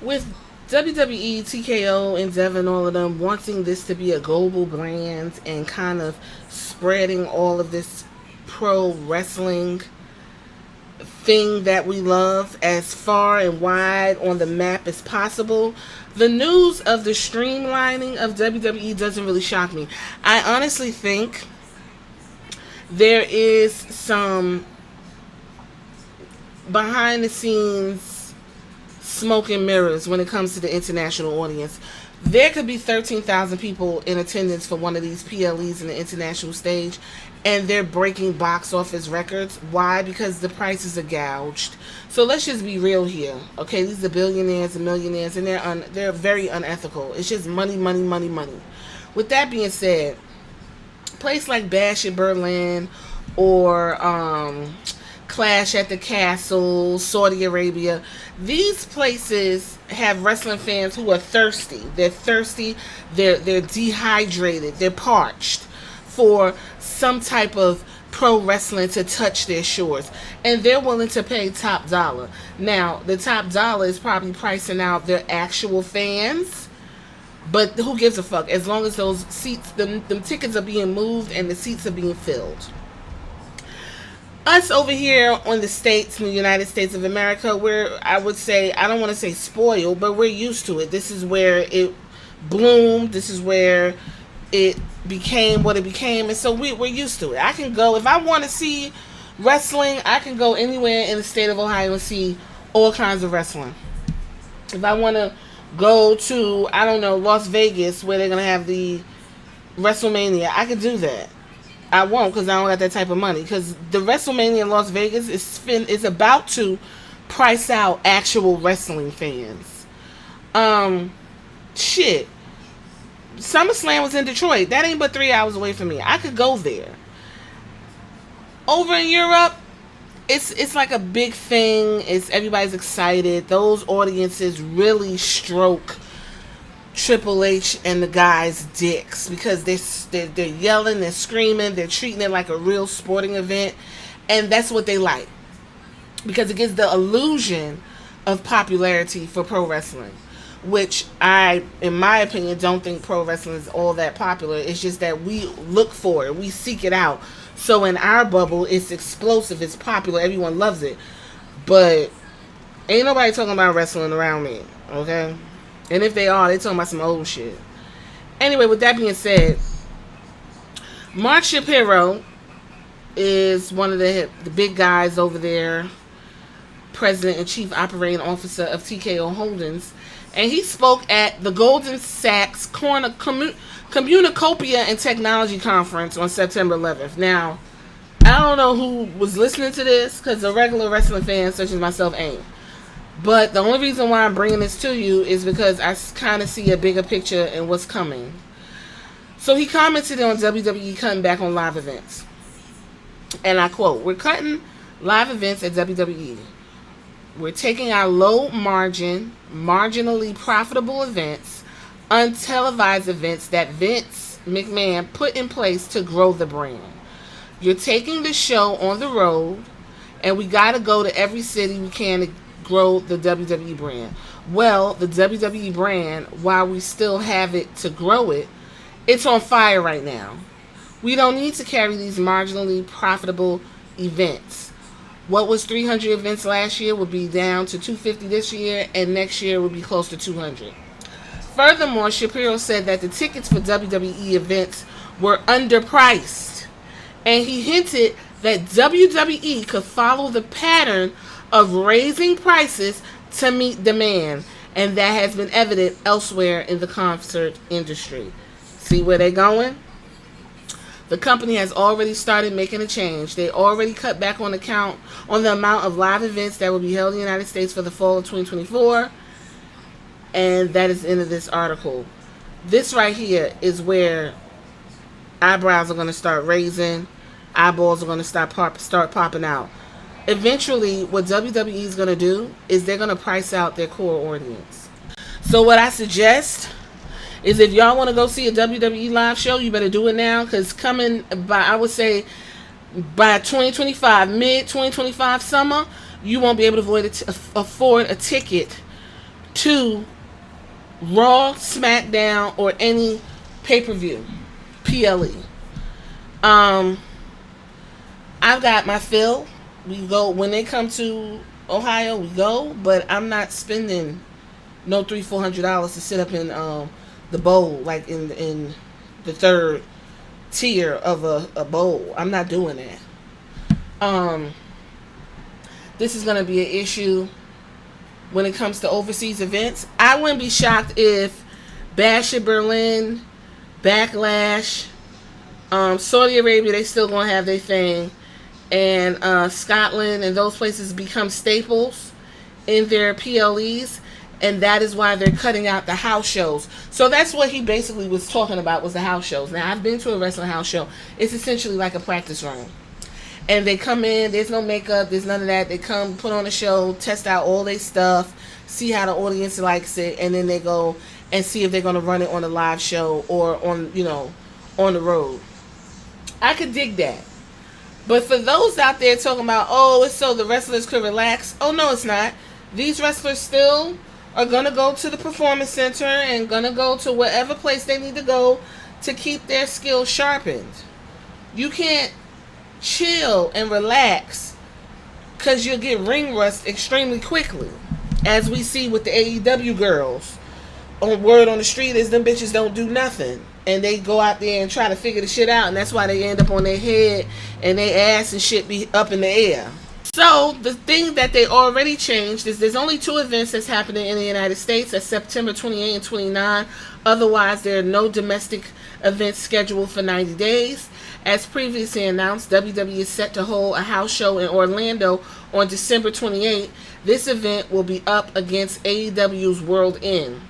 with WWE, TKO, and Devin, all of them wanting this to be a global brand and kind of spreading all of this pro wrestling thing that we love as far and wide on the map as possible, the news of the streamlining of WWE doesn't really shock me. I honestly think there is some behind the scenes smoke and mirrors when it comes to the international audience. There could be 13,000 people in attendance for one of these PLEs in the international stage, and they're breaking box office records. Why? Because the prices are gouged. So let's just be real here, okay? These are billionaires and millionaires, and they're very unethical. It's just money, money, money, money. With that being said, a place like Bash in Berlin or Clash at the Castle, Saudi Arabia. These places have wrestling fans who are thirsty. They're thirsty. They're dehydrated. They're parched for some type of pro wrestling to touch their shores, and they're willing to pay top dollar. Now, the top dollar is probably pricing out their actual fans. But who gives a fuck? As long as those seats, them tickets are being moved and the seats are being filled. Us over here on the States, in the United States of America, we're, I would say, I don't want to say spoiled, but we're used to it. This is where it bloomed. This is where it became what it became. And so we're used to it. I can go, if I want to see wrestling, I can go anywhere in the state of Ohio and see all kinds of wrestling. If I want to go to, I don't know, Las Vegas, where they're going to have the WrestleMania, I can do that. I won't, because I don't got that type of money. Because the WrestleMania in Las Vegas is about to price out actual wrestling fans. Shit. SummerSlam was in Detroit. That ain't but 3 hours away from me. I could go there. Over in Europe, it's like a big thing. Everybody's excited. Those audiences really stroke Triple H and the guys' dicks because they're yelling, they're screaming, they're treating it like a real sporting event, and that's what they like because it gives the illusion of popularity for pro wrestling, which I, in my opinion, don't think pro wrestling is all that popular. It's just that we look for it, we seek it out. So in our bubble, it's explosive, it's popular, everyone loves it, but ain't nobody talking about wrestling around me, okay? And if they are, they talking about some old shit. Anyway, with that being said, Mark Shapiro is one of the big guys over there, president and chief operating officer of TKO Holdings, and he spoke at the Goldman Sachs Communicopia and Technology Conference on September 11th. Now, I don't know who was listening to this, because the regular wrestling fans such as myself ain't. But the only reason why I'm bringing this to you is because I kind of see a bigger picture in what's coming. So he commented on WWE cutting back on live events. And I quote, "We're cutting live events at WWE. We're taking our low margin, marginally profitable events, untelevised events that Vince McMahon put in place to grow the brand. You're taking the show on the road, and we got to go to every city we can to grow the WWE brand." Well, the WWE brand, while we still have it to grow it, it's on fire right now. We don't need to carry these marginally profitable events. What was 300 events last year would be down to 250 this year, and next year would be close to 200. Furthermore, Shapiro said that the tickets for WWE events were underpriced, and he hinted that WWE could follow the pattern of raising prices to meet demand, and that has been evident elsewhere in the concert industry. See where they're going? The company has already started making a change. They already cut back on the amount of live events that will be held in the United States for the fall of 2024, and that is the end of this article. This right here is where eyebrows are going to start raising, eyeballs are going to start popping out. Eventually, what WWE is going to do is they're going to price out their core audience. So what I suggest is if y'all want to go see a WWE live show, you better do it now, because coming by, I would say, by 2025, mid-2025 summer, you won't be able to afford a ticket to Raw, SmackDown, or any pay-per-view. PLE. I've got my fill. We go when they come to Ohio. We go, but I'm not spending no $300-400 to sit up in the bowl, like in the third tier of a bowl. I'm not doing that. This is gonna be an issue when it comes to overseas events. I wouldn't be shocked if Bash at Berlin, Backlash, Saudi Arabia, they still gonna have their thing, and Scotland and those places become staples in their PLEs, and that is why they're cutting out the house shows. So that's what he basically was talking about, was the house shows. Now, I've been to a wrestling house show. It's essentially like a practice room. And they come in, there's no makeup, there's none of that. They come, put on a show, test out all their stuff, see how the audience likes it, and then they go and see if they're going to run it on a live show or on, on the road. I could dig that. But for those out there talking about, oh, it's so the wrestlers could relax. Oh, no, it's not. These wrestlers still are going to go to the performance center and going to go to whatever place they need to go to keep their skills sharpened. You can't chill and relax because you'll get ring rust extremely quickly, as we see with the AEW girls. Word on the street is them bitches don't do nothing, and they go out there and try to figure the shit out, and that's why they end up on their head and their ass and shit be up in the air. So the thing that they already changed is there's only 2 events that's happening in the United States. That's September 28 and 29. Otherwise, there are no domestic events scheduled for 90 days. As previously announced, WWE is set to hold a house show in Orlando on December 28. This event will be up against AEW's World End.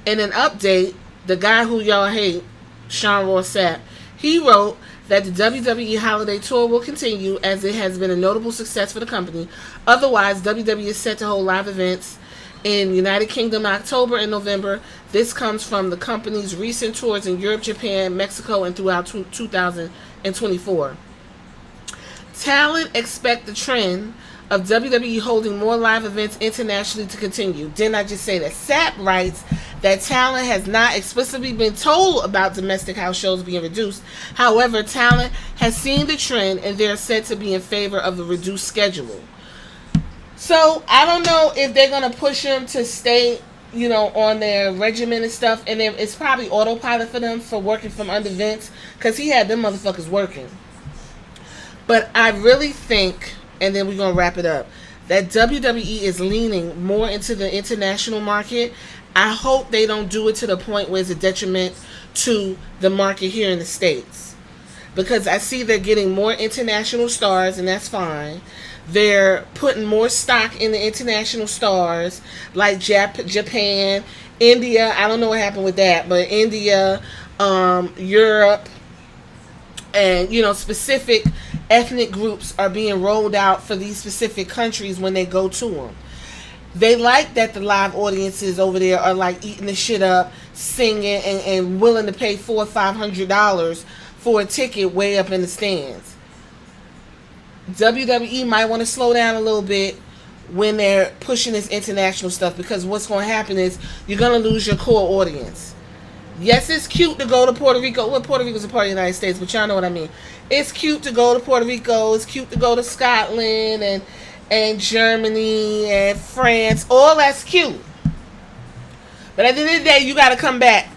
In an update, the guy who y'all hate, Sean Ross Sapp, he wrote that the WWE Holiday Tour will continue as it has been a notable success for the company. Otherwise, WWE is set to hold live events in United Kingdom in October and November. This comes from the company's recent tours in Europe, Japan, Mexico, and throughout 2024. Talent expect the trend of WWE holding more live events internationally to continue. Didn't I just say that? Sapp writes that talent has not explicitly been told about domestic house shows being reduced. However, talent has seen the trend and they're said to be in favor of the reduced schedule. So, I don't know if they're going to push them to stay, on their regimen and stuff. And then it's probably autopilot for them for working from under Vince, because he had them motherfuckers working. But I really think, and then we're going to wrap it up, that WWE is leaning more into the international market. I hope they don't do it to the point where it's a detriment to the market here in the States. Because I see they're getting more international stars, and that's fine. They're putting more stock in the international stars, like Japan, India. I don't know what happened with that, but India, Europe, and, specific ethnic groups are being rolled out for these specific countries when they go to them. They like that the live audiences over there are like eating the shit up, singing, and willing to pay $400 or $500 for a ticket way up in the stands. WWE might want to slow down a little bit when they're pushing this international stuff, because what's going to happen is you're going to lose your core audience. Yes, it's cute to go to Puerto Rico. Well, Puerto Rico's a part of the United States, but y'all know what I mean. It's cute to go to Puerto Rico. It's cute to go to Scotland and Germany and France. All that's cute. But at the end of the day, you got to come back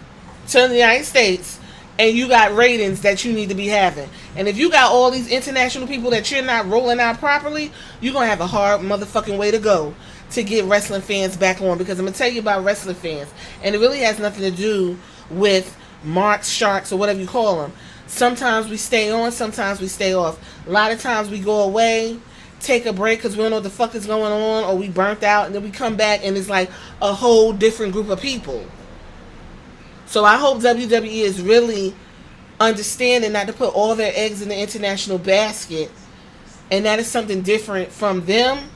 to the United States, and you got ratings that you need to be having. And if you got all these international people that you're not rolling out properly, you're going to have a hard motherfucking way to go to get wrestling fans back on. Because I'm going to tell you about wrestling fans, and it really has nothing to do with marks, sharks, or whatever you call them. Sometimes we stay on, sometimes we stay off. A lot of times we go away, take a break because we don't know what the fuck is going on, or we burnt out, and then we come back and it's like a whole different group of people. So I hope WWE is really understanding not to put all their eggs in the international basket, and that is something different from them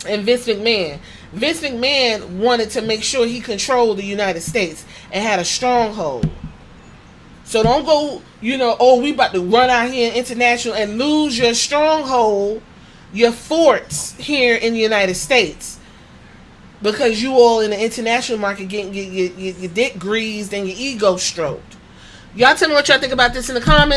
and Vince McMahon. Vince McMahon wanted to make sure he controlled the United States and had a stronghold. So don't go, we about to run out here international and lose your stronghold, your forts here in the United States. because you all in the international market getting your dick greased and your ego stroked. Y'all tell me what y'all think about this in the comments.